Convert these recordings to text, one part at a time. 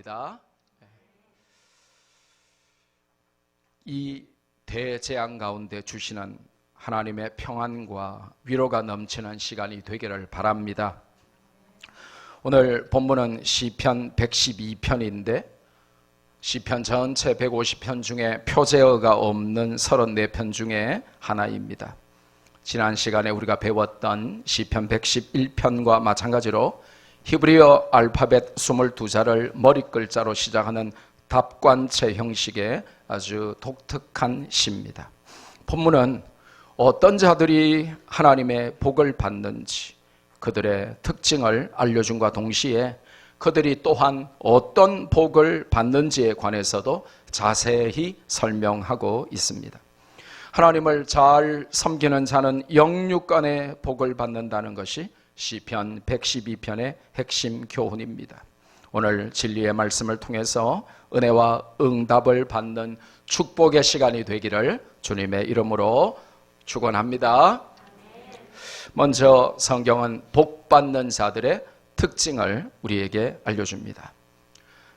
바랍니다. 이 대재앙 가운데 주시는 하나님의 평안과 위로가 넘치는 시간이 되기를 바랍니다. 오늘 본문은 시편 112편인데 시편 전체 150편 중에 표제어가 없는 34편 중에 하나입니다. 지난 시간에 우리가 배웠던 시편 111편과 마찬가지로 히브리어 알파벳 22자를 머리 글자로 시작하는 답관체 형식의 아주 독특한 시입니다. 본문은 어떤 자들이 하나님의 복을 받는지 그들의 특징을 알려줌과 동시에 그들이 또한 어떤 복을 받는지에 관해서도 자세히 설명하고 있습니다. 하나님을 잘 섬기는 자는 영육간의 복을 받는다는 것이 시편 112편의 핵심 교훈입니다. 오늘 진리의 말씀을 통해서 은혜와 응답을 받는 축복의 시간이 되기를 주님의 이름으로 축원합니다. 먼저 성경은 복 받는 자들의 특징을 우리에게 알려줍니다.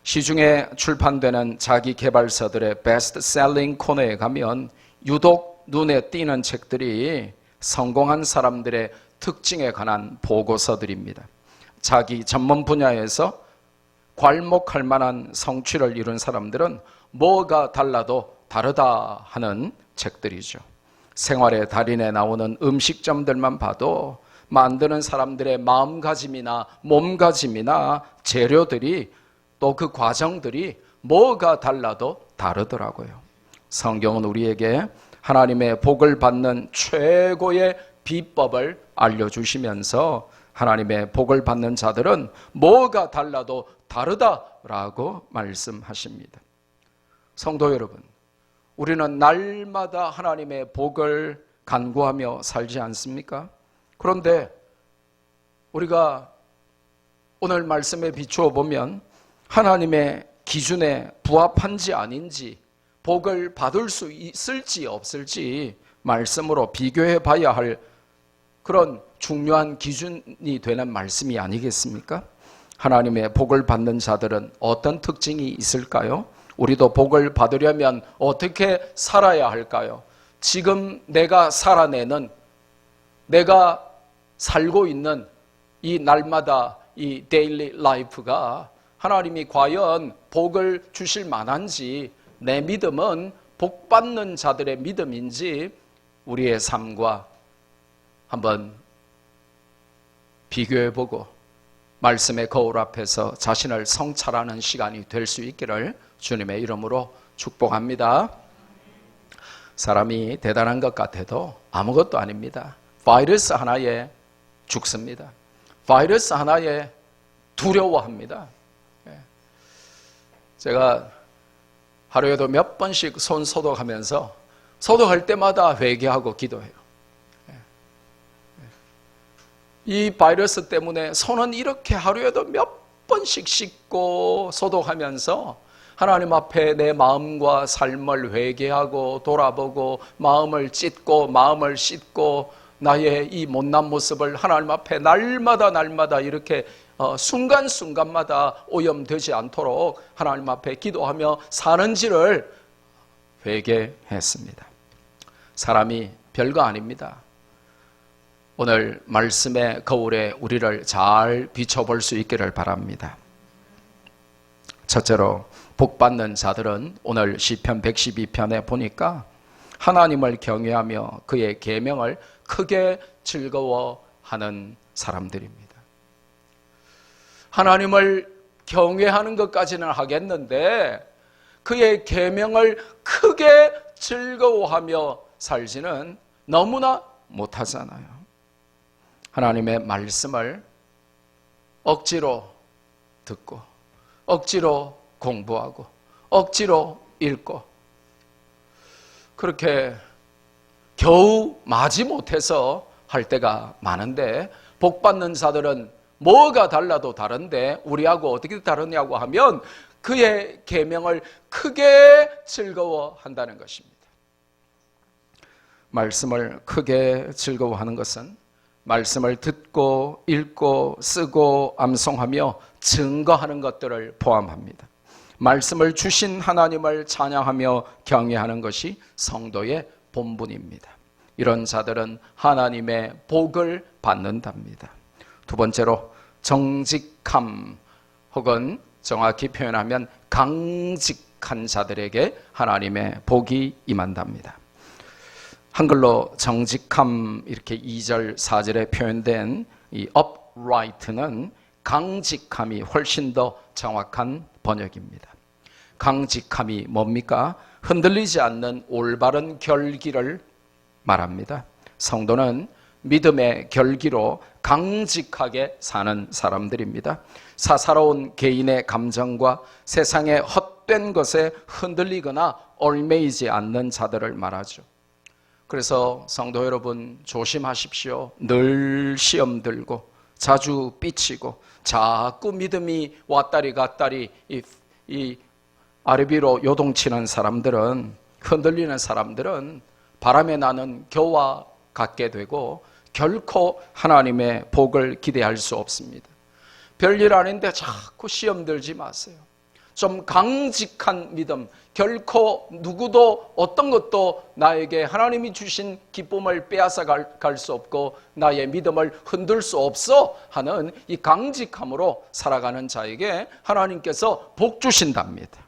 시중에 출판되는 자기 개발서들의 베스트셀링 코너에 가면 유독 눈에 띄는 책들이 성공한 사람들의 특징에 관한 보고서들입니다. 자기 전문 분야에서 괄목할 만한 성취를 이룬 사람들은 뭐가 달라도 다르다 하는 책들이죠. 생활의 달인에 나오는 음식점들만 봐도 만드는 사람들의 마음가짐이나 몸가짐이나 재료들이 또 그 과정들이 뭐가 달라도 다르더라고요. 성경은 우리에게 하나님의 복을 받는 최고의 비법을 알려주시면서 하나님의 복을 받는 자들은 뭐가 달라도 다르다라고 말씀하십니다. 성도 여러분, 우리는 날마다 하나님의 복을 간구하며 살지 않습니까? 그런데 우리가 오늘 말씀에 비추어 보면 하나님의 기준에 부합한지 아닌지, 복을 받을 수 있을지 없을지 말씀으로 비교해 봐야 할 그런 중요한 기준이 되는 말씀이 아니겠습니까? 하나님의 복을 받는 자들은 어떤 특징이 있을까요? 우리도 복을 받으려면 어떻게 살아야 할까요? 지금 내가 살아내는, 내가 살고 있는 이 날마다 이 데일리 라이프가 하나님이 과연 복을 주실 만한지, 내 믿음은 복 받는 자들의 믿음인지 우리의 삶과 한번 비교해보고 말씀의 거울 앞에서 자신을 성찰하는 시간이 될 수 있기를 주님의 이름으로 축복합니다. 사람이 대단한 것 같아도 아무것도 아닙니다. 바이러스 하나에 죽습니다. 바이러스 하나에 두려워합니다. 제가 하루에도 몇 번씩 손 소독하면서 소독할 때마다 회개하고 기도해요. 이 바이러스 때문에 손은 이렇게 하루에도 몇 번씩 씻고 소독하면서 하나님 앞에 내 마음과 삶을 회개하고 돌아보고 마음을 찢고 마음을 씻고 나의 이 못난 모습을 하나님 앞에 날마다 이렇게 순간순간마다 오염되지 않도록 하나님 앞에 기도하며 사는지를 회개했습니다. 사람이 별거 아닙니다. 오늘 말씀의 거울에 우리를 잘 비춰볼 수 있기를 바랍니다. 첫째로 복받는 자들은 오늘 시편 112편에 보니까 하나님을 경외하며 그의 계명을 크게 즐거워하는 사람들입니다. 하나님을 경외하는 것까지는 하겠는데 그의 계명을 크게 즐거워하며 살지는 너무나 못하잖아요. 하나님의 말씀을 억지로 듣고 억지로 공부하고 억지로 읽고 그렇게 겨우 마지못해서 할 때가 많은데 복받는 자들은 뭐가 달라도 다른데 우리하고 어떻게 다르냐고 하면 그의 계명을 크게 즐거워한다는 것입니다. 말씀을 크게 즐거워하는 것은 말씀을 듣고 읽고 쓰고 암송하며 증거하는 것들을 포함합니다. 말씀을 주신 하나님을 찬양하며 경외하는 것이 성도의 본분입니다. 이런 자들은 하나님의 복을 받는답니다. 두 번째로 정직함, 혹은 정확히 표현하면 강직한 자들에게 하나님의 복이 임한답니다. 한글로 정직함 이렇게 2절 4절에 표현된 이 upright는 강직함이 훨씬 더 정확한 번역입니다. 강직함이 뭡니까? 흔들리지 않는 올바른 결기를 말합니다. 성도는 믿음의 결기로 강직하게 사는 사람들입니다. 사사로운 개인의 감정과 세상의 헛된 것에 흔들리거나 얽매이지 않는 자들을 말하죠. 그래서 성도 여러분 조심하십시오. 늘 시험 들고 자주 삐치고 자꾸 믿음이 왔다리 갔다리 이 아래비로 요동치는 사람들은, 흔들리는 사람들은 바람에 나는 겨와 같게 되고 결코 하나님의 복을 기대할 수 없습니다. 별일 아닌데 자꾸 시험 들지 마세요. 좀 강직한 믿음, 결코 누구도 어떤 것도 나에게 하나님이 주신 기쁨을 빼앗아 갈 수 없고 나의 믿음을 흔들 수 없어 하는 이 강직함으로 살아가는 자에게 하나님께서 복 주신답니다.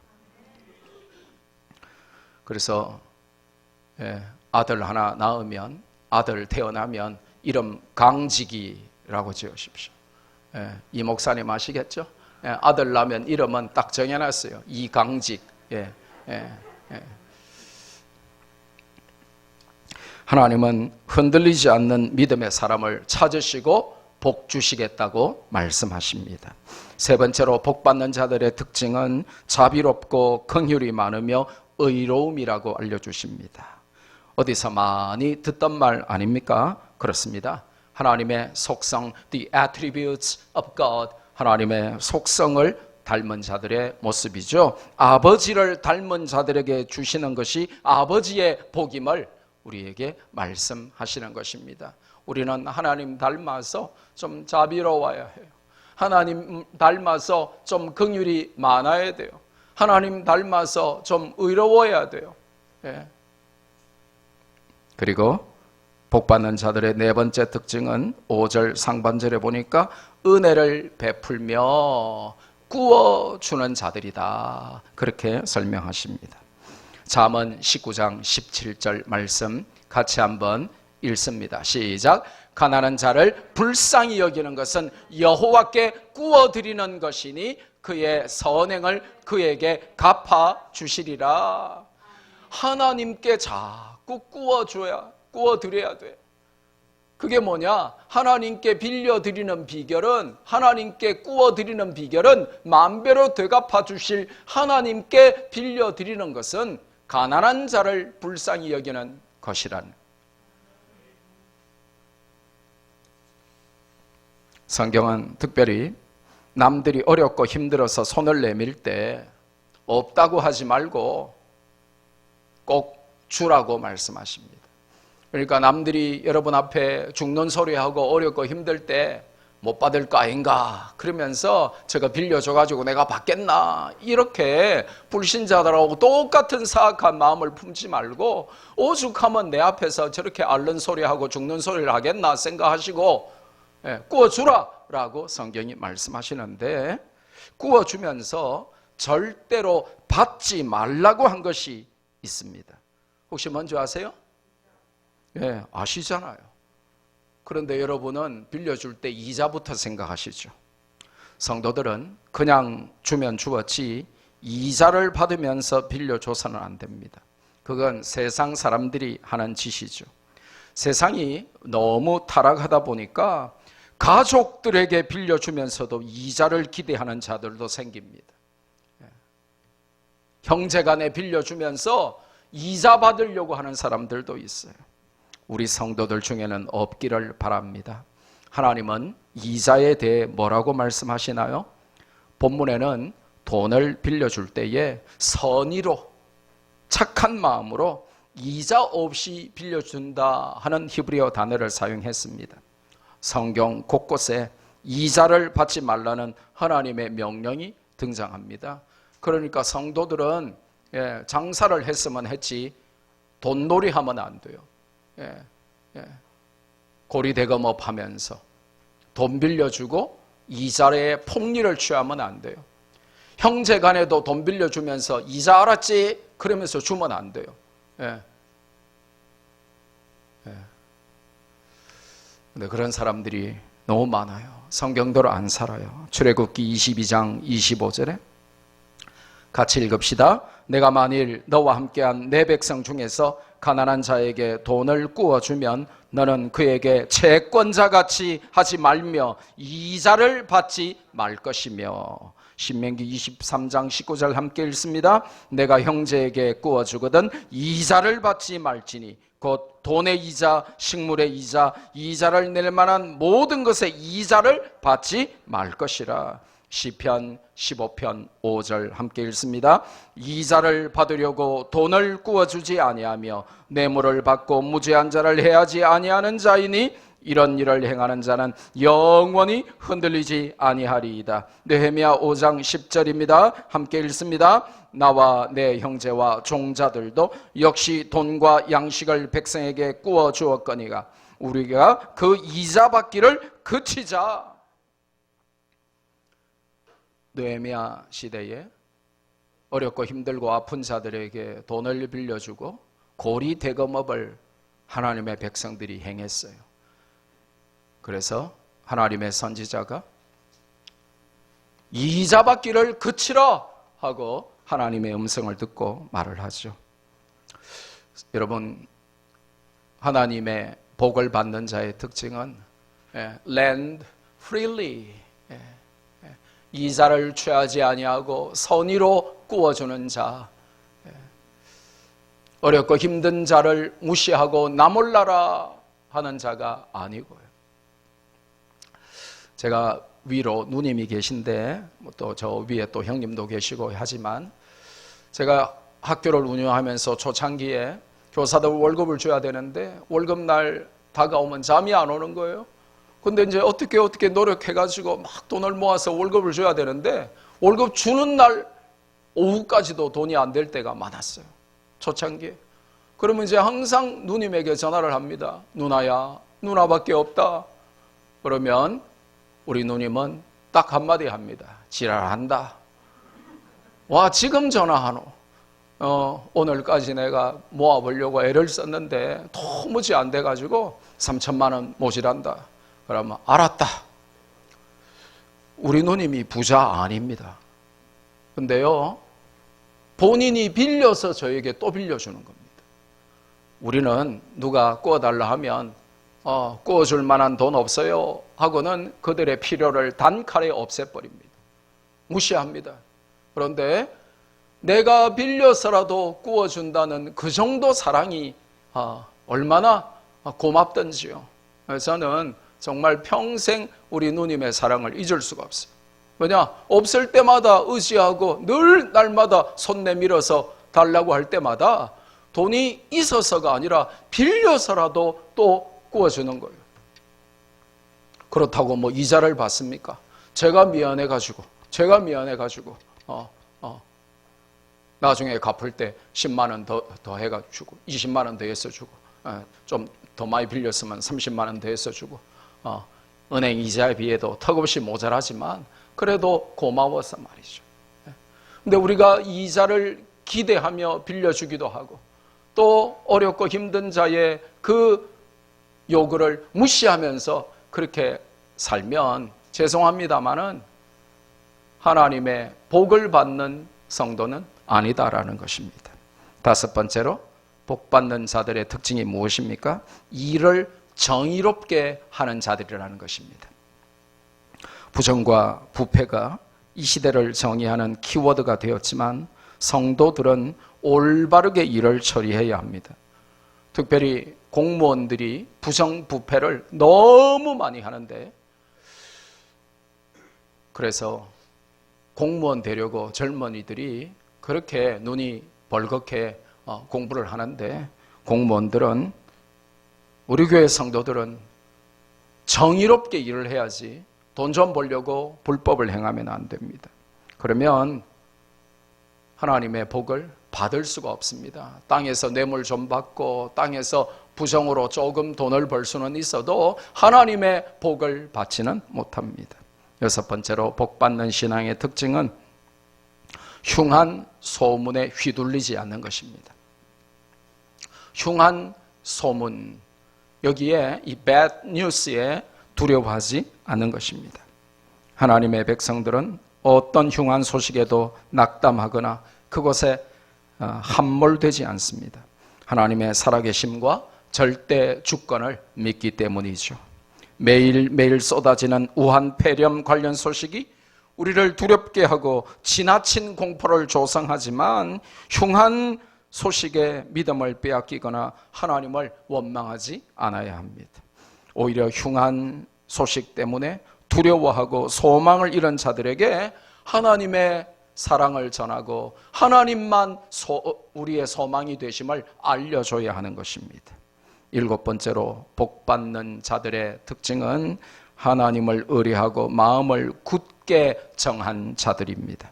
그래서 아들 하나 낳으면, 아들 태어나면 이름 강직이라고 지으십시오. 이 목사님 아시겠죠? 아들 낳으면 이름은 딱 정해놨어요. 이강직. 하나님은 흔들리지 않는 믿음의 사람을 찾으시고 복 주시겠다고 말씀하십니다. 세 번째로 복 받는 자들의 특징은 자비롭고 긍휼이 많으며 의로움이라고 알려주십니다. 어디서 많이 듣던 말 아닙니까? 그렇습니다. 하나님의 속성, the attributes of God, 하나님의 속성을 닮은 자들의 모습이죠. 아버지를 닮은 자들에게 주시는 것이 아버지의 복임을 우리에게 말씀하시는 것입니다. 우리는 하나님 닮아서 좀 자비로워야 해요. 하나님 닮아서 좀 긍휼이 많아야 돼요. 하나님 닮아서 좀 의로워야 돼요. 그리고 복받는 자들의 네 번째 특징은 5절 상반절에 보니까 은혜를 베풀며 구워주는 자들이다. 그렇게 설명하십니다. 잠언 19장 17절 말씀 같이 한번 읽습니다. 시작. 가난한 자를 불쌍히 여기는 것은 여호와께 구워드리는 것이니 그의 선행을 그에게 갚아주시리라. 하나님께 자꾸 구워드려야 돼. 그게 뭐냐? 하나님께 빌려드리는 비결은, 하나님께 구워드리는 비결은 만배로 되갚아 주실 하나님께 빌려드리는 것은 가난한 자를 불쌍히 여기는 것이란. 성경은 특별히 남들이 어렵고 힘들어서 손을 내밀 때 없다고 하지 말고 꼭 주라고 말씀하십니다. 그러니까 남들이 여러분 앞에 죽는 소리하고 어렵고 힘들 때 못 받을 거 아닌가 그러면서 제가 빌려줘가지고 내가 받겠나 이렇게 불신자들하고 똑같은 사악한 마음을 품지 말고 오죽하면 내 앞에서 저렇게 앓는 소리하고 죽는 소리를 하겠나 생각하시고 구워주라 라고 성경이 말씀하시는데, 구워주면서 절대로 받지 말라고 한 것이 있습니다. 혹시 뭔지 아세요? 아시잖아요. 그런데 여러분은 빌려줄 때 이자부터 생각하시죠. 성도들은 그냥 주면 주었지 이자를 받으면서 빌려줘서는 안 됩니다. 그건 세상 사람들이 하는 짓이죠. 세상이 너무 타락하다 보니까 가족들에게 빌려주면서도 이자를 기대하는 자들도 생깁니다. 형제간에 빌려주면서 이자 받으려고 하는 사람들도 있어요. 우리 성도들 중에는 없기를 바랍니다. 하나님은 이자에 대해 뭐라고 말씀하시나요? 본문에는 돈을 빌려줄 때에 선의로, 착한 마음으로 이자 없이 빌려준다 하는 히브리어 단어를 사용했습니다. 성경 곳곳에 이자를 받지 말라는 하나님의 명령이 등장합니다. 그러니까 성도들은 장사를 했으면 했지 돈놀이 하면 안 돼요. 고리대금업 하면서 돈 빌려주고 이자에 폭리를 취하면 안 돼요. 형제 간에도 돈 빌려주면서 이자 알았지? 그러면서 주면 안 돼요. 근데 그런 사람들이 너무 많아요. 성경대로 안 살아요. 출애굽기 22장 25절에 같이 읽읍시다. 내가 만일 너와 함께한 내 백성 중에서 가난한 자에게 돈을 구워주면 너는 그에게 채권자같이 하지 말며 이자를 받지 말 것이며. 신명기 23장 19절 함께 읽습니다. 내가 형제에게 구워주거든 이자를 받지 말지니 곧 돈의 이자, 식물의 이자, 이자를 낼 만한 모든 것의 이자를 받지 말 것이라. 시편 15편 5절 함께 읽습니다. 이자를 받으려고 돈을 구워주지 아니하며 뇌물을 받고 무죄한 자를 해하지 아니하는 자이니 이런 일을 행하는 자는 영원히 흔들리지 아니하리이다. 느헤미야 5장 10절입니다. 함께 읽습니다. 나와 내 형제와 종자들도 역시 돈과 양식을 백성에게 구워 주었거니와 우리가 그 이자 받기를 그치자. 느헤미야 시대에 어렵고 힘들고 아픈 자들에게 돈을 빌려주고 고리대금업을 하나님의 백성들이 행했어요. 그래서 하나님의 선지자가 이자 받기를 그치라 하고 하나님의 음성을 듣고 말을 하죠. 여러분, 하나님의 복을 받는 자의 특징은 lend freely, 이자를 취하지 아니하고 선의로 구워주는 자, 어렵고 힘든 자를 무시하고 나 몰라라 하는 자가 아니고요. 제가 위로 누님이 계신데 또 저 위에 또 형님도 계시고 하지만 제가 학교를 운영하면서 초창기에 교사들 월급을 줘야 되는데 월급날 다가오면 잠이 안 오는 거예요. 근데 이제 어떻게 노력해가지고 막 돈을 모아서 월급을 줘야 되는데 월급 주는 날 오후까지도 돈이 안 될 때가 많았어요. 초창기에. 그러면 이제 항상 누님에게 전화를 합니다. 누나야, 누나밖에 없다. 그러면 우리 누님은 딱 한마디 합니다. 지랄한다. 와, 지금 전화하노. 오늘까지 내가 모아보려고 애를 썼는데 도무지 안 돼가지고 3천만 원 모시란다. 그러면 알았다. 우리 누님이 부자 아닙니다. 근데요, 본인이 빌려서 저에게 또 빌려주는 겁니다. 우리는 누가 구워달라 하면 구워줄 만한 돈 없어요 하고는 그들의 필요를 단칼에 없애버립니다. 무시합니다. 그런데 내가 빌려서라도 구워준다는 그 정도 사랑이 얼마나 고맙던지요. 저는 정말 평생 우리 누님의 사랑을 잊을 수가 없어요. 왜냐? 없을 때마다 의지하고 늘 날마다 손 내밀어서 달라고 할 때마다 돈이 있어서가 아니라 빌려서라도 또 구워주는 거예요. 그렇다고 뭐 이자를 받습니까? 제가 미안해가지고 나중에 갚을 때 10만 원 더 해가지고 20만 원 더 해서 주고 좀 더 많이 빌렸으면 30만 원 더 해서 주고 은행 이자에 비해도 턱없이 모자라지만 그래도 고마워서 말이죠. 근데 우리가 이자를 기대하며 빌려주기도 하고 또 어렵고 힘든 자의 그 요구를 무시하면서 그렇게 살면 죄송합니다마는 하나님의 복을 받는 성도는 아니다라는 것입니다. 다섯 번째로 복 받는 자들의 특징이 무엇입니까? 일을 정의롭게 하는 자들이라는 것입니다. 부정과 부패가 이 시대를 정의하는 키워드가 되었지만 성도들은 올바르게 일을 처리해야 합니다. 특별히 공무원들이 부정부패를 너무 많이 하는데 그래서 공무원 되려고 젊은이들이 그렇게 눈이 벌겋게 공부를 하는데 공무원들은 우리 교회 성도들은 정의롭게 일을 해야지 돈 좀 벌려고 불법을 행하면 안 됩니다. 그러면 하나님의 복을 받을 수가 없습니다. 땅에서 뇌물 좀 받고 땅에서 부정으로 조금 돈을 벌 수는 있어도 하나님의 복을 받지는 못합니다. 여섯 번째로 복받는 신앙의 특징은 흉한 소문에 휘둘리지 않는 것입니다. 흉한 소문, 여기에 이 bad news에 두려워하지 않는 것입니다. 하나님의 백성들은 어떤 흉한 소식에도 낙담하거나 그것에 함몰되지 않습니다. 하나님의 살아계심과 절대 주권을 믿기 때문이죠. 매일매일 쏟아지는 우한 폐렴 관련 소식이 우리를 두렵게 하고 지나친 공포를 조성하지만 흉한 소식에 믿음을 빼앗기거나 하나님을 원망하지 않아야 합니다. 오히려 흉한 소식 때문에 두려워하고 소망을 잃은 자들에게 하나님의 사랑을 전하고 하나님만 우리의 소망이 되심을 알려줘야 하는 것입니다. 일곱 번째로 복받는 자들의 특징은 하나님을 의뢰하고 마음을 굳게 정한 자들입니다.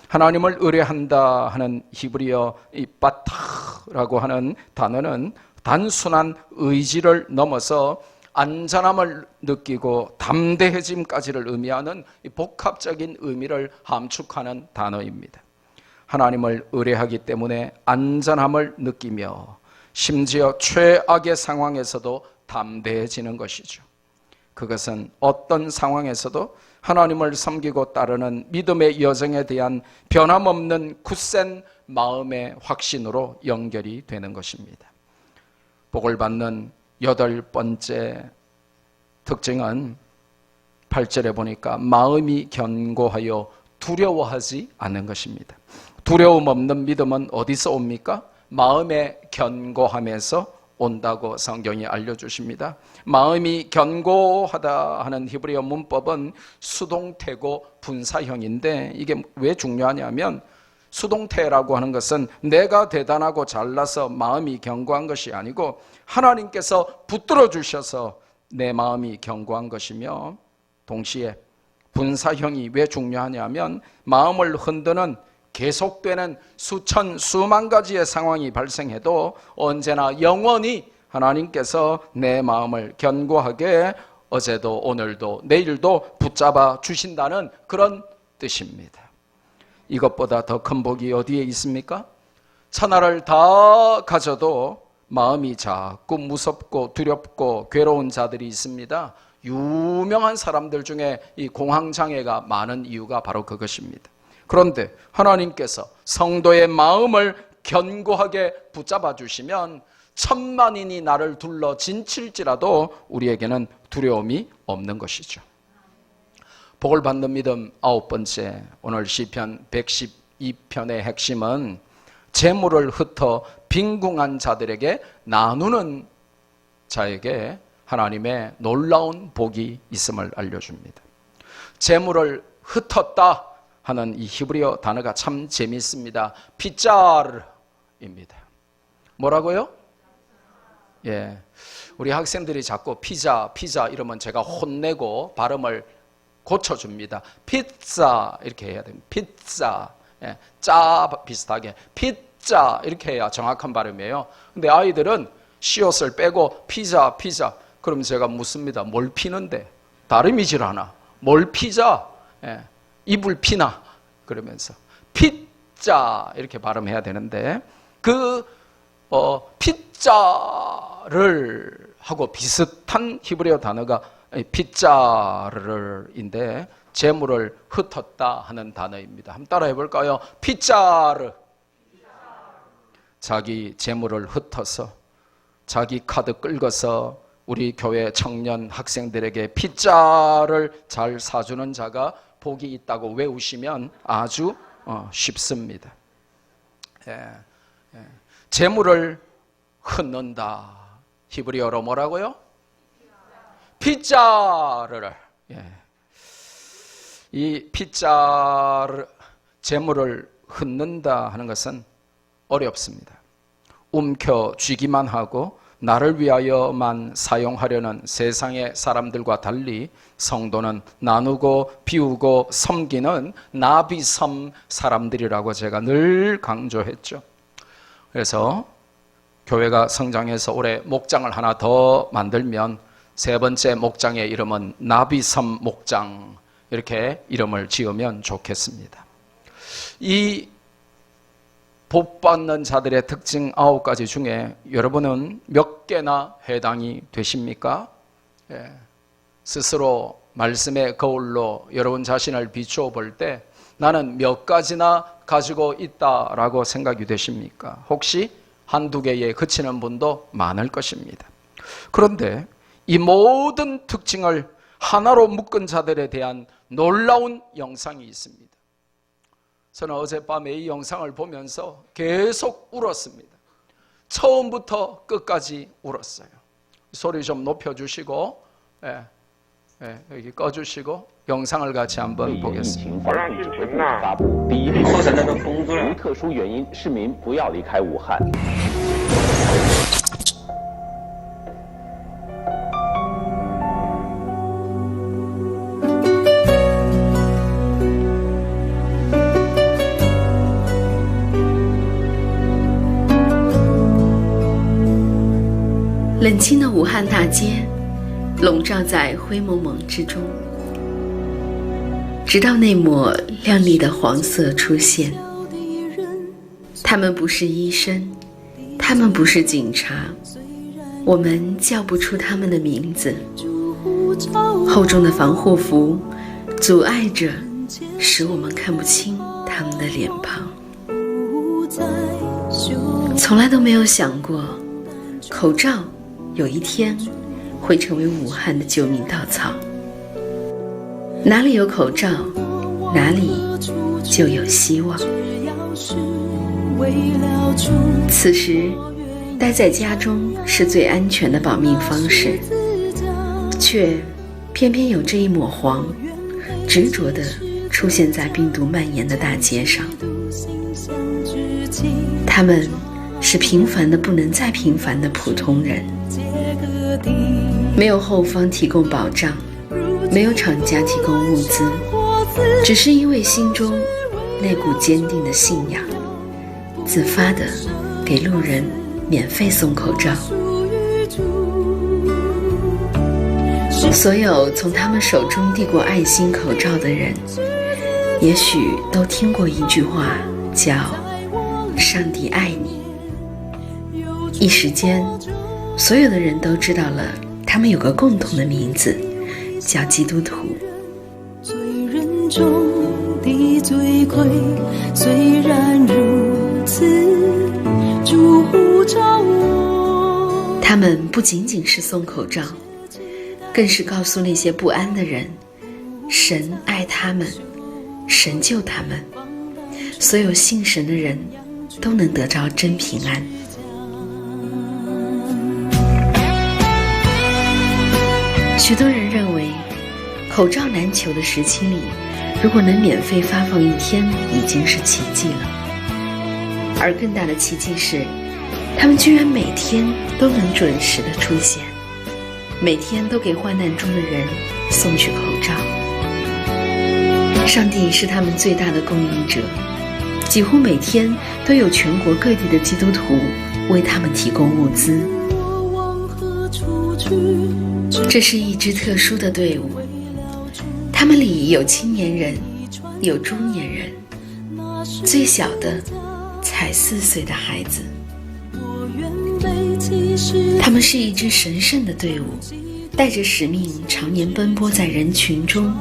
하나님을 의뢰한다 하는 히브리어 이 바타라고 하는 단어는 단순한 의지를 넘어서 안전함을 느끼고 담대해짐까지를 의미하는 복합적인 의미를 함축하는 단어입니다. 하나님을 의뢰하기 때문에 안전함을 느끼며 심지어 최악의 상황에서도 담대해지는 것이죠. 그것은 어떤 상황에서도 하나님을 섬기고 따르는 믿음의 여정에 대한 변함없는 굳센 마음의 확신으로 연결이 되는 것입니다. 복을 받는 여덟 번째 특징은 8절에 보니까 마음이 견고하여 두려워하지 않는 것입니다. 두려움 없는 믿음은 어디서 옵니까? 마음의 견고함에서 온다고 성경이 알려주십니다. 마음이 견고하다 하는 히브리어 문법은 수동태고 분사형인데 이게 왜 중요하냐면 수동태라고 하는 것은 내가 대단하고 잘나서 마음이 견고한 것이 아니고 하나님께서 붙들어 주셔서 내 마음이 견고한 것이며, 동시에 분사형이 왜 중요하냐면 마음을 흔드는 계속되는 수천 수만 가지의 상황이 발생해도 언제나 영원히 하나님께서 내 마음을 견고하게 어제도 오늘도 내일도 붙잡아 주신다는 그런 뜻입니다. 이것보다 더 큰 복이 어디에 있습니까? 천하를 다 가져도 마음이 자꾸 무섭고 두렵고 괴로운 자들이 있습니다. 유명한 사람들 중에 이 공황장애가 많은 이유가 바로 그것입니다. 그런데 하나님께서 성도의 마음을 견고하게 붙잡아 주시면 천만인이 나를 둘러 진칠지라도 우리에게는 두려움이 없는 것이죠. 복을 받는 믿음 아홉 번째, 오늘 시편 112편의 핵심은 재물을 흩어 빈궁한 자들에게 나누는 자에게 하나님의 놀라운 복이 있음을 알려줍니다. 재물을 흩었다 하는 이 히브리어 단어가 참 재미있습니다. 피자르입니다. 뭐라고요? 예, 우리 학생들이 자꾸 피자 이러면 제가 혼내고 발음을 고쳐줍니다. 피자 이렇게 해야 됩니다. 피자, 예, 짜 비슷하게 피자 이렇게 해야 정확한 발음이에요. 근데 아이들은 시옷을 빼고 피자 그럼 제가 묻습니다. 뭘 피는데? 다름이질 않아. 뭘 피자? 예, 이불 피나? 그러면서 피자 이렇게 발음해야 되는데 그 피자를 하고 비슷한 히브리어 단어가 피자르인데 재물을 흩었다 하는 단어입니다. 한번 따라해 볼까요? 피자르. 자기 재물을 흩어서 자기 카드 긁어서 우리 교회 청년 학생들에게 피자를 잘 사주는 자가 복이 있다고 외우시면 아주 쉽습니다. 재물을 흩는다. 히브리어로 뭐라고요? 피자를. 이 피자를 재물을 흩는다 하는 것은 어렵습니다. 움켜쥐기만 하고 나를 위하여만 사용하려는 세상의 사람들과 달리 성도는 나누고 비우고 섬기는 나비섬 사람들이라고 제가 늘 강조했죠. 그래서 교회가 성장해서 올해 목장을 하나 더 만들면 세 번째 목장의 이름은 나비섬 목장, 이렇게 이름을 지으면 좋겠습니다. 이 복받는 자들의 특징 9가지 중에 여러분은 몇 개나 해당이 되십니까? 스스로 말씀의 거울로 여러분 자신을 비추어 볼 때 나는 몇 가지나 가지고 있다라고 생각이 되십니까? 혹시 한두 개에 그치는 분도 많을 것입니다. 그런데 이 모든 특징을 하나로 묶은 자들에 대한 놀라운 영상이 있습니다. 저는 어젯밤에 이 영상을 보면서 계속 울었습니다. 처음부터 끝까지 울었어요. 소리 좀 높여주시고, 여기 꺼주시고 영상을 같이 한번 보겠습니다. 后的那个工作无特殊原因，市民不要离开武汉。 冷清的武汉大街，笼罩在灰蒙蒙之中，直到那抹亮丽的黄色出现。他们不是医生，他们不是警察，我们叫不出他们的名字。厚重的防护服阻碍着，使我们看不清他们的脸庞。从来都没有想过，口罩有一天会成为武汉的救命稻草。哪里有口罩，哪里就有希望。此时待在家中是最安全的保命方式，却偏偏有这一抹黄执着地出现在病毒蔓延的大街上。他们是平凡的不能再平凡的普通人，没有后方提供保障，没有厂家提供物资，只是因为心中那股坚定的信仰，自发地给路人免费送口罩。所有从他们手中递过爱心口罩的人，也许都听过一句话，叫上帝爱你。一时间，所有的人都知道了他们有个共同的名字，叫基督徒。罪人中的罪魁，虽然如此，主呼召我。他们不仅仅是送口罩，更是告诉那些不安的人，神爱他们，神救他们，所有信神的人都能得着真平安。许多人认为，口罩难求的时期里，如果能免费发放一天，已经是奇迹了。而更大的奇迹是，他们居然每天都能准时的出现，每天都给患难中的人送去口罩。上帝是他们最大的供应者，几乎每天都有全国各地的基督徒为他们提供物资。这是一支特殊的队伍，他们里有青年人，有中年人，最小的才4岁的孩子。他们是一支神圣的队伍，带着使命，常年奔波在人群中，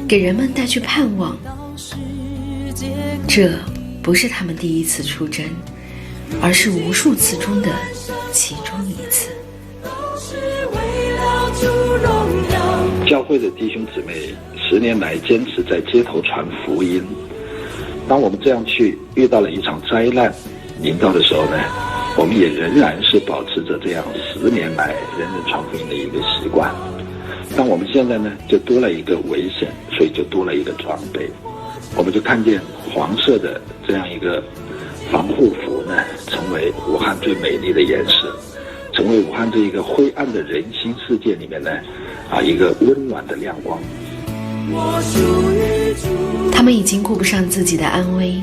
给人们带去盼望。这不是他们第一次出征，而是无数次中的其中一次。教会的弟兄姊妹10年来坚持在街头传福音。当我们这样去遇到了一场灾难临到的时候呢，我们也仍然是保持着这样10年来人人传福音的一个习惯。但我们现在呢，就多了一个危险，所以就多了一个装备。我们就看见黄色的这样一个防护服呢，成为武汉最美丽的颜色，成为武汉这一个灰暗的人心世界里面呢，一个温暖的亮光。他们已经顾不上自己的安危，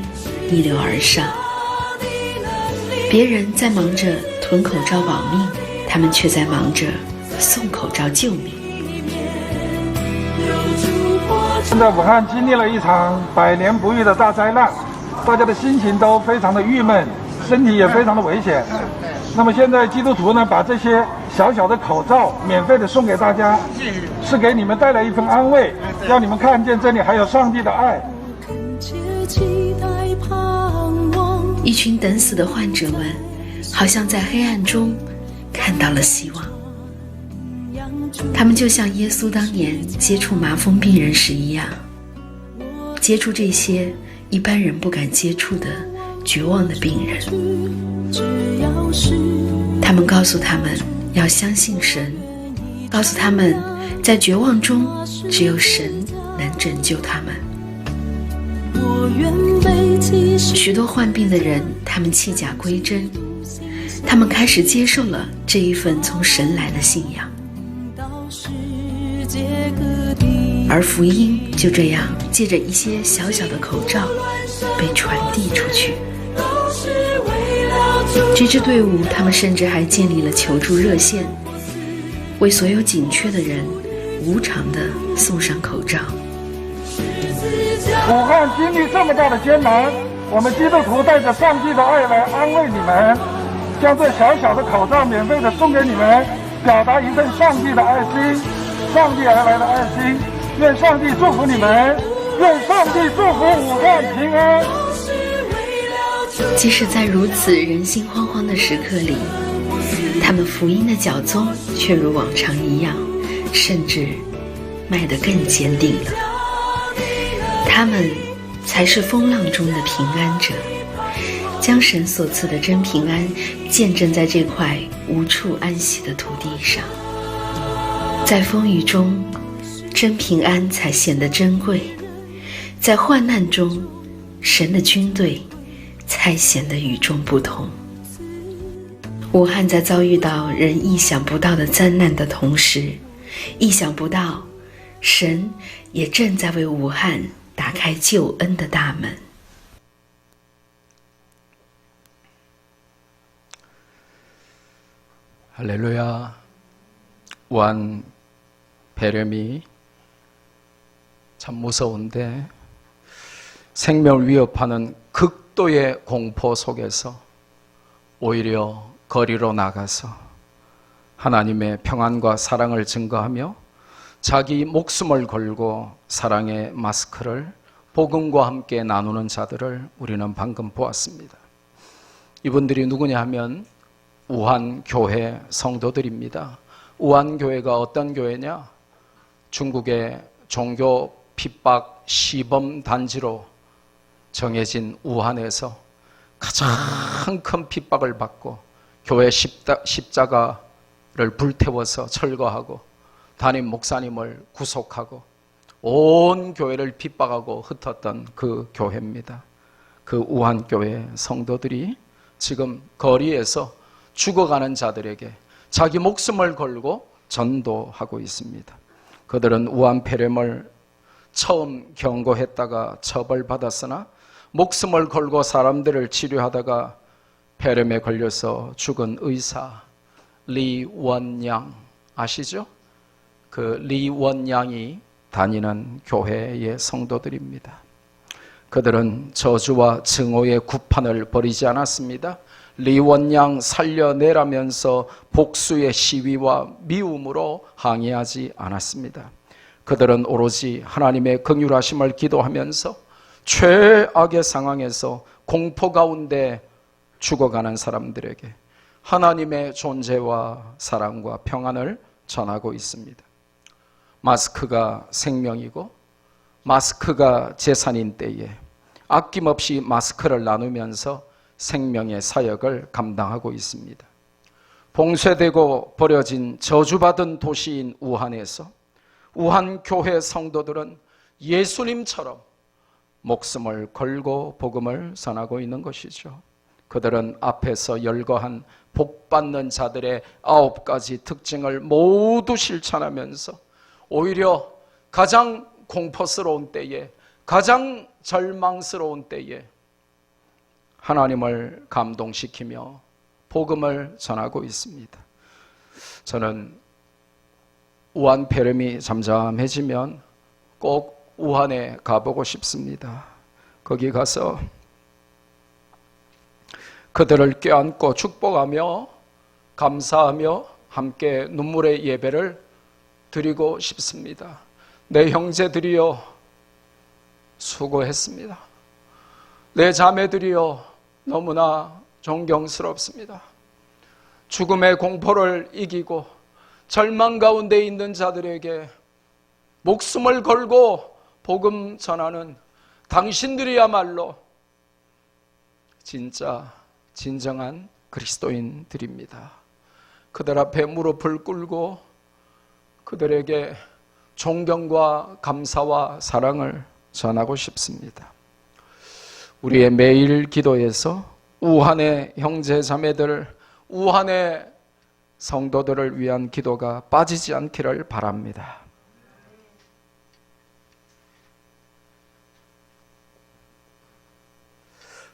逆流而上。别人在忙着囤口罩保命，他们却在忙着送口罩救命。现在武汉经历了一场百年不遇的大灾难，大家的心情都非常的郁闷，身体也非常的危险。那么现在基督徒呢，把这些小小的口罩免费的送给大家，是给你们带来一份安慰，让你们看见这里还有上帝的爱。一群等死的患者们，好像在黑暗中看到了希望。他们就像耶稣当年接触麻风病人时一样，接触这些一般人不敢接触的绝望的病人。他们告诉他们要相信神，告诉他们在绝望中只有神能拯救他们。许多患病的人，他们弃甲归真，他们开始接受了这一份从神来的信仰，而福音就这样借着一些小小的口罩被传递出去。这支队伍，他们甚至还建立了求助热线，为所有紧缺的人无偿地送上口罩。武汉经历这么大的艰难，我们基督徒带着上帝的爱来安慰你们，将这小小的口罩免费的送给你们，表达一份上帝的爱心，上帝而来的爱心。愿上帝祝福你们，愿上帝祝福武汉平安。即使在如此人心惶惶的时刻里，他们福音的脚踪却如往常一样，甚至迈得更坚定了。他们才是风浪中的平安者，将神所赐的真平安见证在这块无处安息的土地上。在风雨中，真平安才显得珍贵；在患难中，神的军队才显得与众不同。武汉在遭遇到人意想不到的灾难的同时，意想不到，神也正在为武汉打开救恩的大门。할렐루야. 우한 폐렴이 참 무서운데 생명을 위협하는 극도의 공포 속에서 오히려 거리로 나가서 하나님의 평안과 사랑을 증거하며 자기 목숨을 걸고 사랑의 마스크를 복음과 함께 나누는 자들을 우리는 방금 보았습니다. 이분들이 누구냐 하면 우한교회 성도들입니다. 우한교회가 어떤 교회냐? 중국의 종교 핍박 시범 단지로 정해진 우한에서 가장 큰 핍박을 받고 교회 십자가를 불태워서 철거하고 담임 목사님을 구속하고 온 교회를 핍박하고 흩었던 그 교회입니다. 그 우한교회 성도들이 지금 거리에서 죽어가는 자들에게 자기 목숨을 걸고 전도하고 있습니다. 그들은 우한 폐렴을 처음 경고했다가 처벌받았으나 목숨을 걸고 사람들을 치료하다가 폐렴에 걸려서 죽은 의사 리원양 아시죠? 그 리원양이 다니는 교회의 성도들입니다. 그들은 저주와 증오의 구판을 버리지 않았습니다. 리원양 살려내라면서 복수의 시위와 미움으로 항의하지 않았습니다. 그들은 오로지 하나님의 긍휼하심을 기도하면서 최악의 상황에서 공포 가운데 죽어가는 사람들에게 하나님의 존재와 사랑과 평안을 전하고 있습니다. 마스크가 생명이고 마스크가 재산인 때에 아낌없이 마스크를 나누면서 생명의 사역을 감당하고 있습니다. 봉쇄되고 버려진 저주받은 도시인 우한에서 우한 교회 성도들은 예수님처럼 목숨을 걸고 복음을 전하고 있는 것이죠. 그들은 앞에서 열거한 복받는 자들의 9가지 특징을 모두 실천하면서 오히려 가장 공포스러운 때에, 가장 절망스러운 때에 하나님을 감동시키며 복음을 전하고 있습니다. 저는 우한 폐렴이 잠잠해지면 꼭 우한에 가보고 싶습니다. 거기 가서 그들을 껴안고 축복하며 감사하며 함께 눈물의 예배를 드리고 싶습니다. 내 형제들이여 수고했습니다. 내 자매들이여 너무나 존경스럽습니다. 죽음의 공포를 이기고 절망 가운데 있는 자들에게 목숨을 걸고 복음 전하는 당신들이야말로 진정한 그리스도인들입니다. 그들 앞에 무릎을 꿇고 그들에게 존경과 감사와 사랑을 전하고 싶습니다. 우리의 매일 기도에서 우한의 형제 자매들, 우한의 성도들을 위한 기도가 빠지지 않기를 바랍니다.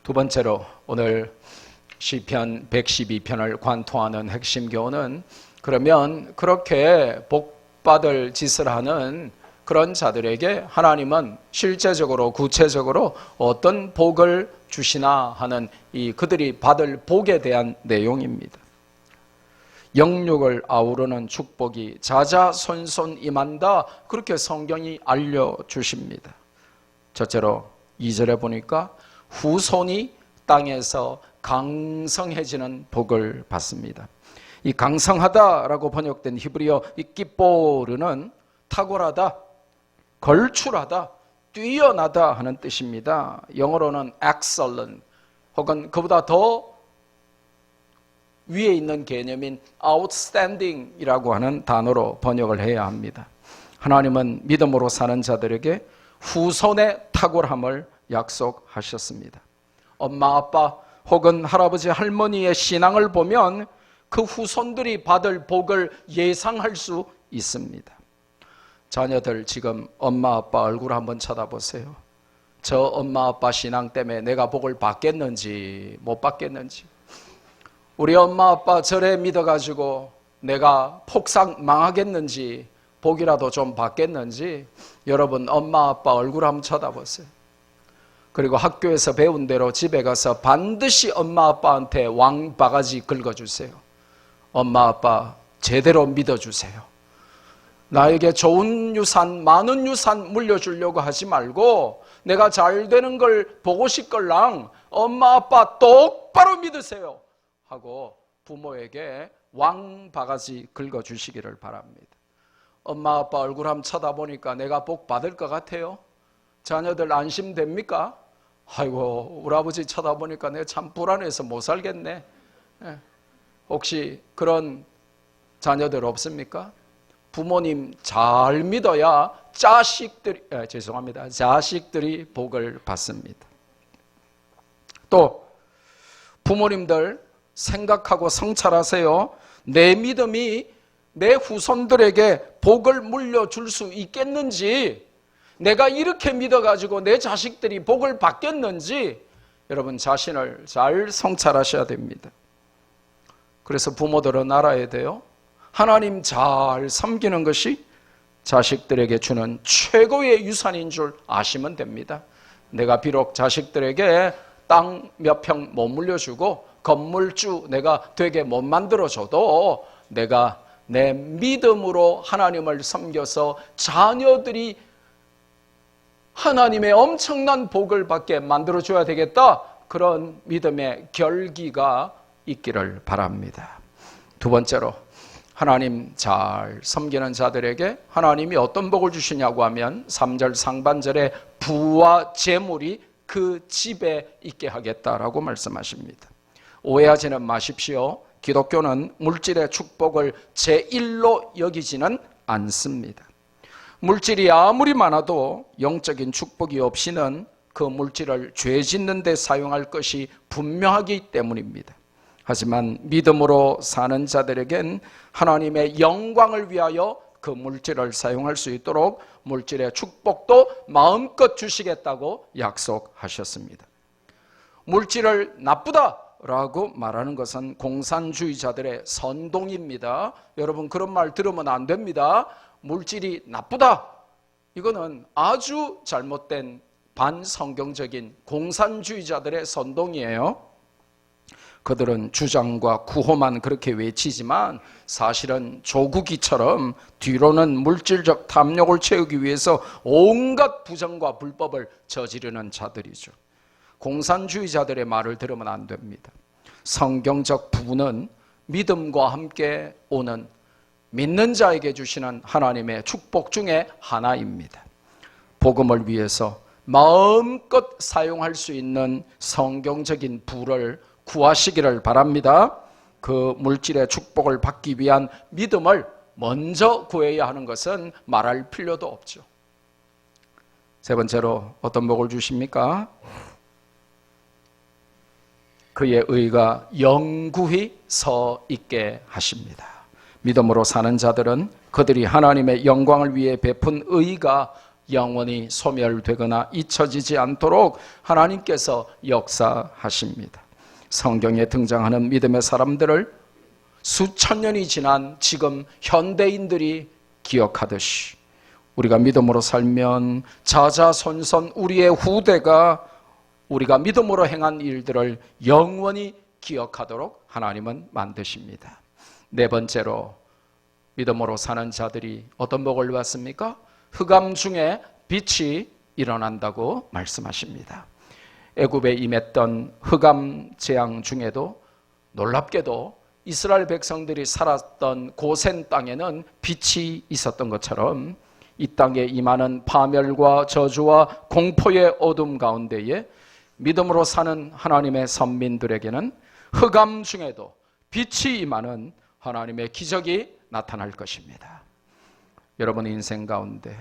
두 번째로 오늘 시편 112편을 관통하는 핵심 교훈은, 그러면 그렇게 복받을 짓을 하는 그런 자들에게 하나님은 실제적으로 구체적으로 어떤 복을 주시나 하는 이 그들이 받을 복에 대한 내용입니다. 영육을 아우르는 축복이 자자손손 임한다, 그렇게 성경이 알려주십니다. 첫째로 2절에 보니까 후손이 땅에서 강성해지는 복을 받습니다. 이 강성하다라고 번역된 히브리어 이 기뽀르는 탁월하다, 걸출하다, 뛰어나다 하는 뜻입니다. 영어로는 excellent 혹은 그보다 더 위에 있는 개념인 outstanding이라고 하는 단어로 번역을 해야 합니다. 하나님은 믿음으로 사는 자들에게 후손의 탁월함을 약속하셨습니다. 엄마, 아빠 혹은 할아버지, 할머니의 신앙을 보면 그 후손들이 받을 복을 예상할 수 있습니다. 자녀들 지금 엄마, 아빠 얼굴 한번 쳐다보세요. 저 엄마, 아빠 신앙 때문에 내가 복을 받겠는지 못 받겠는지, 우리 엄마, 아빠 절에 믿어가지고 내가 폭삭 망하겠는지, 복이라도 좀 받겠는지, 여러분 엄마, 아빠 얼굴 한번 쳐다보세요. 그리고 학교에서 배운 대로 집에 가서 반드시 엄마, 아빠한테 왕바가지 긁어주세요. 엄마, 아빠 제대로 믿어주세요. 나에게 좋은 유산, 많은 유산 물려주려고 하지 말고 내가 잘 되는 걸 보고 싶걸랑 엄마, 아빠 똑바로 믿으세요 하고 부모에게 왕바가지 긁어주시기를 바랍니다. 엄마, 아빠 얼굴 한번 쳐다보니까 내가 복 받을 것 같아요? 자녀들 안심됩니까? 아이고, 우리 아버지 쳐다보니까 내가 참 불안해서 못 살겠네. 혹시 그런 자녀들 없습니까? 부모님 잘 믿어야 자식들이 복을 받습니다. 또 부모님들 생각하고 성찰하세요. 내 믿음이 내 후손들에게 복을 물려줄 수 있겠는지, 내가 이렇게 믿어가지고 내 자식들이 복을 받겠는지, 여러분 자신을 잘 성찰하셔야 됩니다. 그래서 부모들은 알아야 돼요. 하나님 잘 섬기는 것이 자식들에게 주는 최고의 유산인 줄 아시면 됩니다. 내가 비록 자식들에게 땅 몇 평 못 물려주고 건물주 내가 되게 못 만들어줘도 내가 내 믿음으로 하나님을 섬겨서 자녀들이 하나님의 엄청난 복을 받게 만들어줘야 되겠다, 그런 믿음의 결기가 있기를 바랍니다. 두 번째로, 하나님 잘 섬기는 자들에게 하나님이 어떤 복을 주시냐고 하면 3절 상반절에 부와 재물이 그 집에 있게 하겠다라고 말씀하십니다. 오해하지는 마십시오. 기독교는 물질의 축복을 제1로 여기지는 않습니다. 물질이 아무리 많아도 영적인 축복이 없이는 그 물질을 죄 짓는 데 사용할 것이 분명하기 때문입니다. 하지만 믿음으로 사는 자들에겐 하나님의 영광을 위하여 그 물질을 사용할 수 있도록 물질의 축복도 마음껏 주시겠다고 약속하셨습니다. 물질을 나쁘다라고 말하는 것은 공산주의자들의 선동입니다. 여러분, 그런 말 들으면 안 됩니다. 물질이 나쁘다. 이거는 아주 잘못된 반성경적인 공산주의자들의 선동이에요. 그들은 주장과 구호만 그렇게 외치지만 사실은 조국이처럼 뒤로는 물질적 탐욕을 채우기 위해서 온갖 부정과 불법을 저지르는 자들이죠. 공산주의자들의 말을 들으면 안 됩니다. 성경적 부는 믿음과 함께 오는 믿는 자에게 주시는 하나님의 축복 중에 하나입니다. 복음을 위해서 마음껏 사용할 수 있는 성경적인 부를 구하시기를 바랍니다. 그 물질의 축복을 받기 위한 믿음을 먼저 구해야 하는 것은 말할 필요도 없죠. 세 번째로 어떤 복을 주십니까? 그의 의가 영구히 서 있게 하십니다. 믿음으로 사는 자들은 그들이 하나님의 영광을 위해 베푼 의가 영원히 소멸되거나 잊혀지지 않도록 하나님께서 역사하십니다. 성경에 등장하는 믿음의 사람들을 수천 년이 지난 지금 현대인들이 기억하듯이 우리가 믿음으로 살면 자자손손 우리의 후대가 우리가 믿음으로 행한 일들을 영원히 기억하도록 하나님은 만드십니다. 네 번째로 믿음으로 사는 자들이 어떤 복을 받습니까? 흑암 중에 빛이 일어난다고 말씀하십니다. 애굽에 임했던 흑암 재앙 중에도 놀랍게도 이스라엘 백성들이 살았던 고센 땅에는 빛이 있었던 것처럼 이 땅에 임하는 파멸과 저주와 공포의 어둠 가운데에 믿음으로 사는 하나님의 선민들에게는 흑암 중에도 빛이 임하는 하나님의 기적이 나타날 것입니다. 여러분의 인생 가운데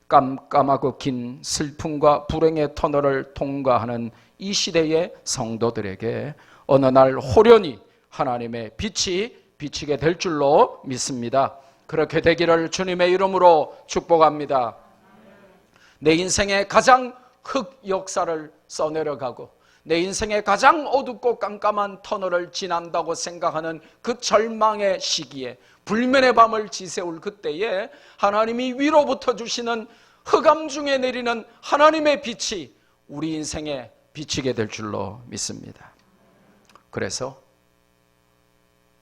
깜깜하고 긴 슬픔과 불행의 터널을 통과하는 이 시대의 성도들에게 어느 날 호련히 하나님의 빛이 비치게 될 줄로 믿습니다. 그렇게 되기를 주님의 이름으로 축복합니다. 내 인생의 가장 흑 역사를 써내려가고 내 인생의 가장 어둡고 깜깜한 터널을 지난다고 생각하는 그 절망의 시기에 불면의 밤을 지새울 그때에 하나님이 위로부터 주시는 흑암 중에 내리는 하나님의 빛이 우리 인생에 비치게 될 줄로 믿습니다. 그래서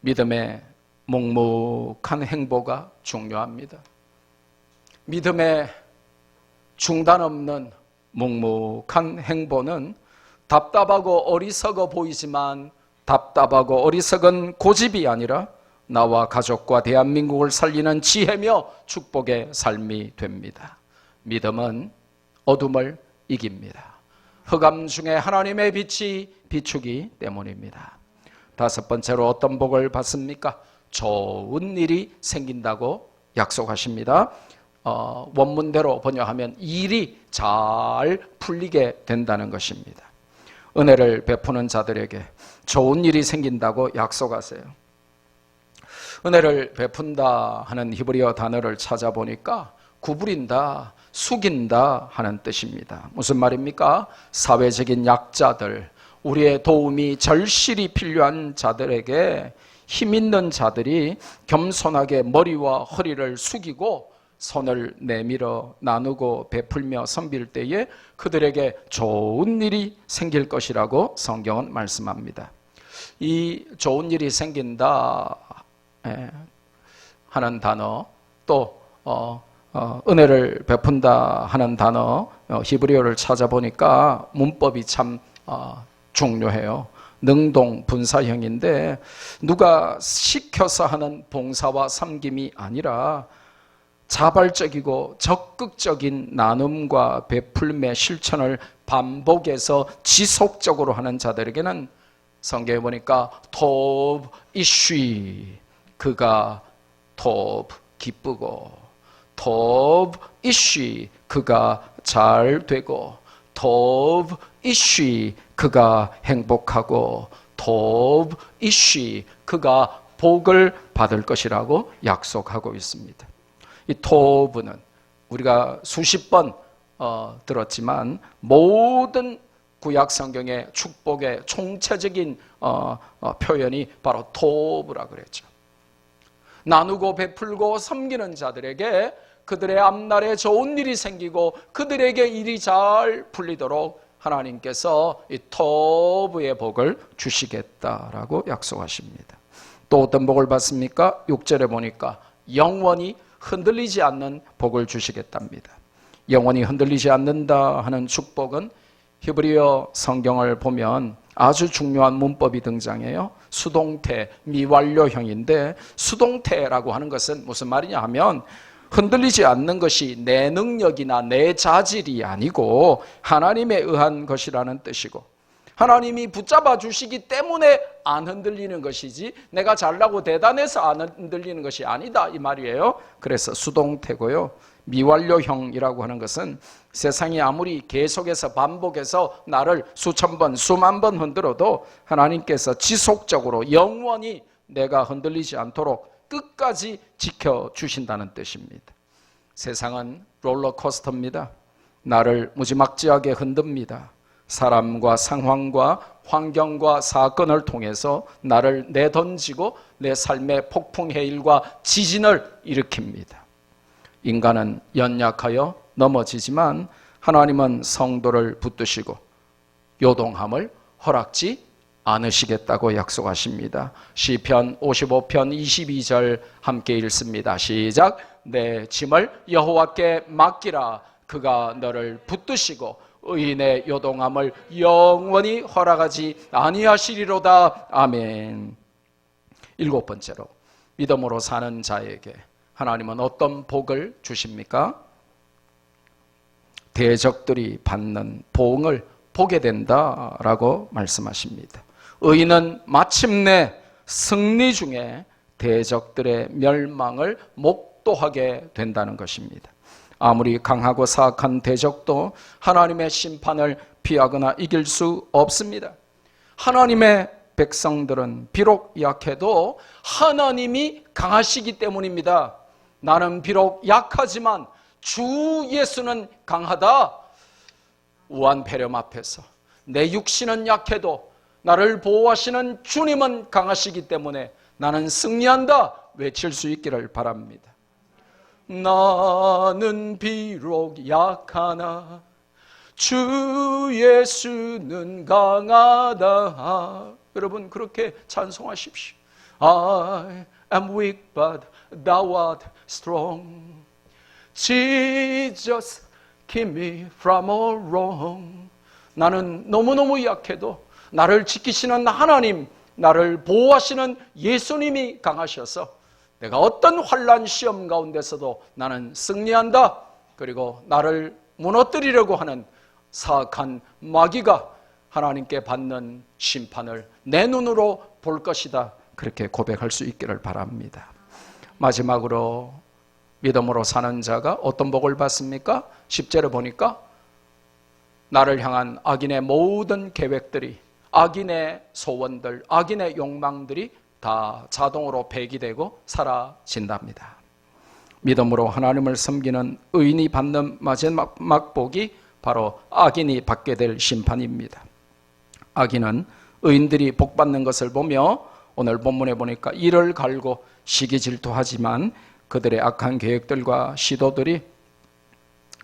믿음의 묵묵한 행보가 중요합니다. 믿음의 중단 없는 묵묵한 행보는 답답하고 어리석어 보이지만 답답하고 어리석은 고집이 아니라 나와 가족과 대한민국을 살리는 지혜며 축복의 삶이 됩니다. 믿음은 어둠을 이깁니다. 흑암 중에 하나님의 빛이 비추기 때문입니다. 다섯 번째로 어떤 복을 받습니까? 좋은 일이 생긴다고 약속하십니다. 원문대로 번역하면 일이 잘 풀리게 된다는 것입니다. 은혜를 베푸는 자들에게 좋은 일이 생긴다고 약속하세요. 은혜를 베푼다 하는 히브리어 단어를 찾아보니까 구부린다, 숙인다 하는 뜻입니다. 무슨 말입니까? 사회적인 약자들, 우리의 도움이 절실히 필요한 자들에게 힘 있는 자들이 겸손하게 머리와 허리를 숙이고 손을 내밀어 나누고 베풀며 섬길 때에 그들에게 좋은 일이 생길 것이라고 성경은 말씀합니다. 이 좋은 일이 생긴다 하는 단어, 또 은혜를 베푼다 하는 단어 히브리어를 찾아보니까 문법이 참 중요해요. 능동 분사형인데 누가 시켜서 하는 봉사와 섬김이 아니라 자발적이고 적극적인 나눔과 베풀매 실천을 반복해서 지속적으로 하는 자들에게는 성경에 보니까 톱 이쉬, 그가 톱 기쁘고 톱 이쉬, 그가 잘 되고 토브 이쉬 그가 행복하고 토브 이쉬 그가 복을 받을 것이라고 약속하고 있습니다. 이 토브는 우리가 수십 번 들었지만 모든 구약 성경의 축복의 총체적인 표현이 바로 토브라 그랬죠. 나누고 베풀고 섬기는 자들에게 그들의 앞날에 좋은 일이 생기고 그들에게 일이 잘 풀리도록 하나님께서 이 토브의 복을 주시겠다라고 약속하십니다. 또 어떤 복을 받습니까? 6절에 보니까 영원히 흔들리지 않는 복을 주시겠답니다. 영원히 흔들리지 않는다 하는 축복은 히브리어 성경을 보면 아주 중요한 문법이 등장해요. 수동태, 미완료형인데 수동태라고 하는 것은 무슨 말이냐 하면 흔들리지 않는 것이 내 능력이나 내 자질이 아니고 하나님에 의한 것이라는 뜻이고 하나님이 붙잡아 주시기 때문에 안 흔들리는 것이지 내가 잘나고 대단해서 안 흔들리는 것이 아니다 이 말이에요. 그래서 수동태고요. 미완료형이라고 하는 것은 세상이 아무리 계속해서 반복해서 나를 수천 번, 수만 번 흔들어도 하나님께서 지속적으로 영원히 내가 흔들리지 않도록 끝까지 지켜주신다는 뜻입니다. 세상은 롤러코스터입니다. 나를 무지막지하게 흔듭니다. 사람과 상황과 환경과 사건을 통해서 나를 내던지고 내 삶의 폭풍해일과 지진을 일으킵니다. 인간은 연약하여 넘어지지만 하나님은 성도를 붙드시고 요동함을 허락지 않으시겠다고 약속하십니다. 시편 55편 22절 함께 읽습니다. 시작. 내 짐을 여호와께 맡기라. 그가 너를 붙드시고 의인의 요동함을 영원히 허락하지 아니하시리로다. 아멘. 7번째로 믿음으로 사는 자에게 하나님은 어떤 복을 주십니까? 대적들이 받는 보응을 보게 된다라고 말씀하십니다. 의인은 마침내 승리 중에 대적들의 멸망을 목도하게 된다는 것입니다. 아무리 강하고 사악한 대적도 하나님의 심판을 피하거나 이길 수 없습니다. 하나님의 백성들은 비록 약해도 하나님이 강하시기 때문입니다. 나는 비록 약하지만 주 예수는 강하다. 우한 폐렴 앞에서 내 육신은 약해도 나를 보호하시는 주님은 강하시기 때문에 나는 승리한다 외칠 수 있기를 바랍니다. 나는 비록 약하나 주 예수는 강하다. 여러분 그렇게 찬송하십시오. I am weak but thou art strong. Jesus keep me from all wrong. 나는 너무너무 약해도 나를 지키시는 하나님, 나를 보호하시는 예수님이 강하셔서 내가 어떤 환난 시험 가운데서도 나는 승리한다. 그리고 나를 무너뜨리려고 하는 사악한 마귀가 하나님께 받는 심판을 내 눈으로 볼 것이다. 그렇게 고백할 수 있기를 바랍니다. 마지막으로 믿음으로 사는 자가 어떤 복을 받습니까? 10절에 보니까 나를 향한 악인의 모든 계획들이, 악인의 소원들, 악인의 욕망들이 다 자동으로 폐기되고 사라진답니다. 믿음으로 하나님을 섬기는 의인이 받는 마지막 복이 바로 악인이 받게 될 심판입니다. 악인은 의인들이 복받는 것을 보며 오늘 본문에 보니까 이를 갈고 시기 질투하지만 그들의 악한 계획들과 시도들이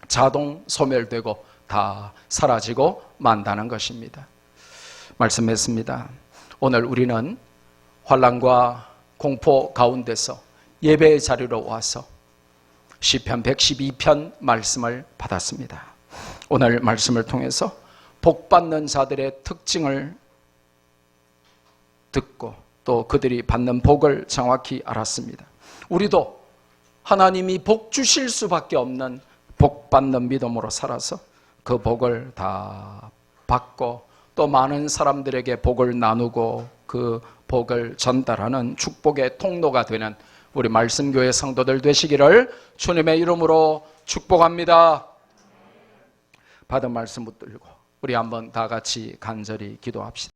자동 소멸되고 다 사라지고 만다는 것입니다. 말씀했습니다. 오늘 우리는 환난과 공포 가운데서 예배의 자리로 와서 시편 112편 말씀을 받았습니다. 오늘 말씀을 통해서 복받는 자들의 특징을 듣고 또 그들이 받는 복을 정확히 알았습니다. 우리도 하나님이 복 주실 수밖에 없는 복받는 믿음으로 살아서 그 복을 다 받고 또 많은 사람들에게 복을 나누고 그 복을 전달하는 축복의 통로가 되는 우리 말씀교회 성도들 되시기를 주님의 이름으로 축복합니다. 받은 말씀 붙들고 우리 한번 다 같이 간절히 기도합시다.